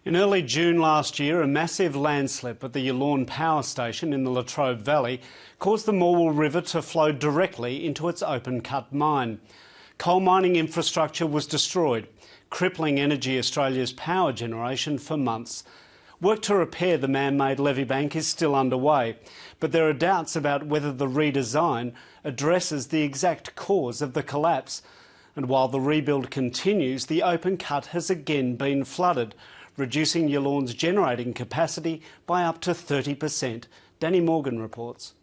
In early June last year, a massive landslip at the Yallourn power station in the Latrobe Valley caused the Morwell River to flow directly into its open-cut mine. Coal mining infrastructure was destroyed, crippling EnergyAustralia's power generation for months. Work to repair the man-made levee bank is still underway, but there are doubts about whether the redesign addresses the exact cause of the collapse. And while the rebuild continues, the open cut has again been flooded, reducing Yallourn's generating capacity by up to 30%. Danny Morgan reports.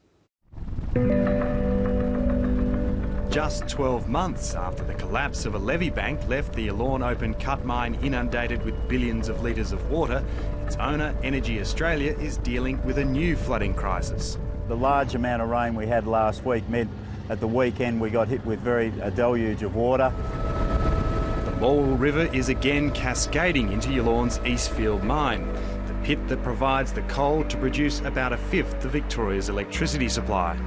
Just 12 months after the collapse of a levee bank left the Yallourn open cut mine inundated with billions of litres of water, its owner, EnergyAustralia, is dealing with a new flooding crisis. The large amount of rain we had last week meant at the weekend we got hit with a deluge of water. The Morwell River is again cascading into Yallourn's Eastfield mine, the pit that provides the coal to produce about a fifth of Victoria's electricity supply.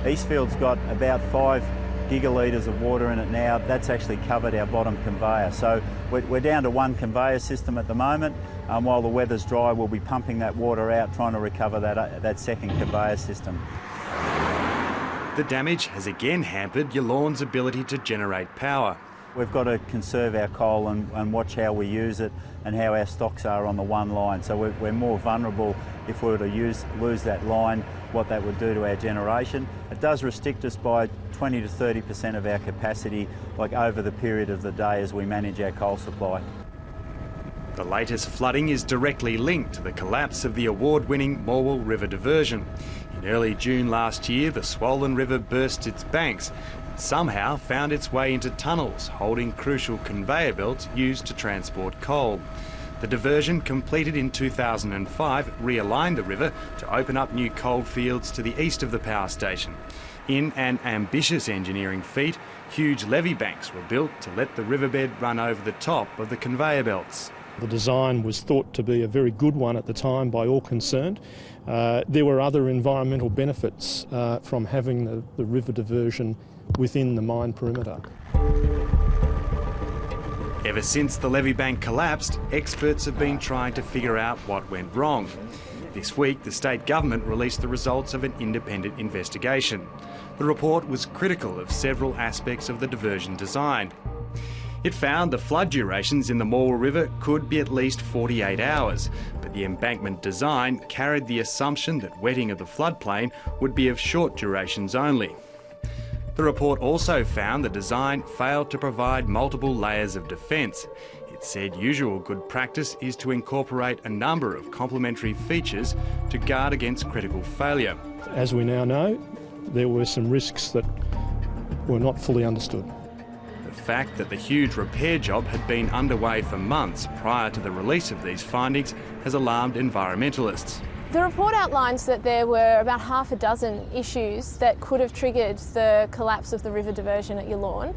Eastfield's got about 5 gigalitres of water in it now. That's actually covered our bottom conveyor. So we're down to one conveyor system at the moment. While the weather's dry, we'll be pumping that water out, trying to recover that second conveyor system. The damage has again hampered Yallourn's ability to generate power. We've got to conserve our coal and watch how we use it and how our stocks are on the one line. So we're more vulnerable if we were to lose that line, what that would do to our generation. It does restrict us by 20 to 30% of our capacity, like over the period of the day as we manage our coal supply. The latest flooding is directly linked to the collapse of the award-winning Morwell River diversion. In early June last year, the swollen river burst its banks and somehow found its way into tunnels holding crucial conveyor belts used to transport coal. The diversion, completed in 2005, realigned the river to open up new coal fields to the east of the power station. In an ambitious engineering feat, huge levee banks were built to let the riverbed run over the top of the conveyor belts. The design was thought to be a very good one at the time by all concerned. There were other environmental benefits from having the river diversion within the mine perimeter. Ever since the levee bank collapsed, experts have been trying to figure out what went wrong. This week, the state government released the results of an independent investigation. The report was critical of several aspects of the diversion design. It found the flood durations in the Morwell River could be at least 48 hours, but the embankment design carried the assumption that wetting of the floodplain would be of short durations only. The report also found the design failed to provide multiple layers of defence. It said usual good practice is to incorporate a number of complementary features to guard against critical failure. As we now know, there were some risks that were not fully understood. The fact that the huge repair job had been underway for months prior to the release of these findings has alarmed environmentalists. The report outlines that there were about half a dozen issues that could have triggered the collapse of the river diversion at Yallourn,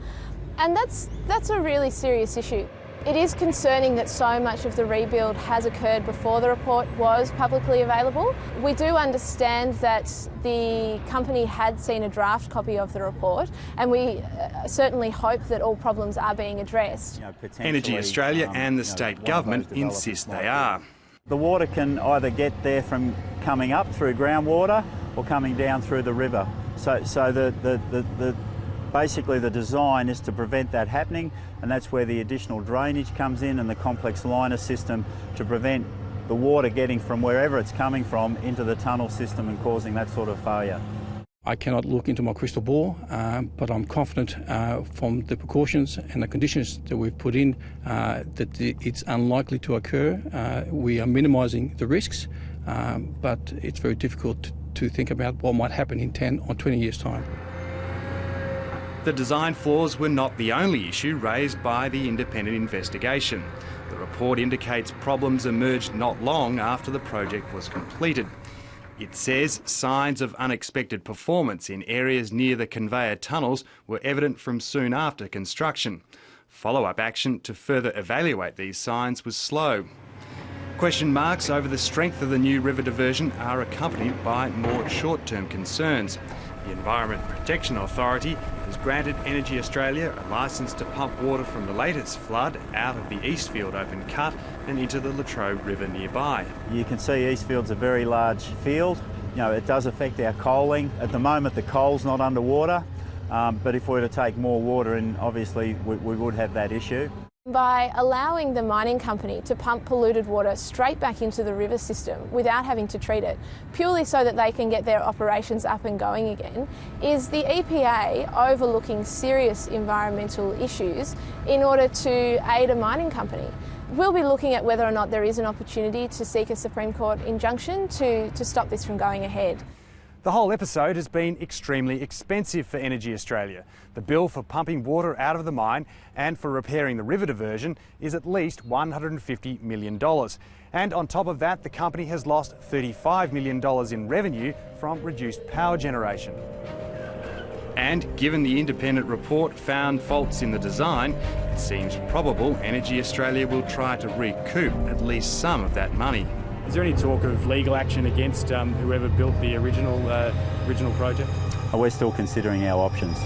and that's a really serious issue. It is concerning that so much of the rebuild has occurred before the report was publicly available. We do understand that the company had seen a draft copy of the report, and we certainly hope that all problems are being addressed. EnergyAustralia and the state government insist they are. The water can either get there from coming up through groundwater or coming down through the river. So basically the design is to prevent that happening, and that's where the additional drainage comes in and the complex liner system to prevent the water getting from wherever it's coming from into the tunnel system and causing that sort of failure. I cannot look into my crystal ball, but I'm confident from the precautions and the conditions that we've put in that it's unlikely to occur. We are minimising the risks, but it's very difficult to think about what might happen in 10 or 20 years' time. The design flaws were not the only issue raised by the independent investigation. The report indicates problems emerged not long after the project was completed. It says signs of unexpected performance in areas near the conveyor tunnels were evident from soon after construction. Follow-up action to further evaluate these signs was slow. Question marks over the strength of the new river diversion are accompanied by more short-term concerns. The Environment Protection Authority has has granted EnergyAustralia a licence to pump water from the latest flood out of the Eastfield open cut and into the Latrobe River nearby. You can see Eastfield's a very large field. It does affect our coaling. At the moment the coal's not underwater, but if we were to take more water in, obviously we would have that issue. By allowing the mining company to pump polluted water straight back into the river system without having to treat it, purely so that they can get their operations up and going again, is the EPA overlooking serious environmental issues in order to aid a mining company. We'll be looking at whether or not there is an opportunity to seek a Supreme Court injunction to stop this from going ahead. The whole episode has been extremely expensive for EnergyAustralia. The bill for pumping water out of the mine and for repairing the river diversion is at least $150 million. And on top of that, the company has lost $35 million in revenue from reduced power generation. And given the independent report found faults in the design, it seems probable EnergyAustralia will try to recoup at least some of that money. Is there any talk of legal action against whoever built the original project? We're still considering our options.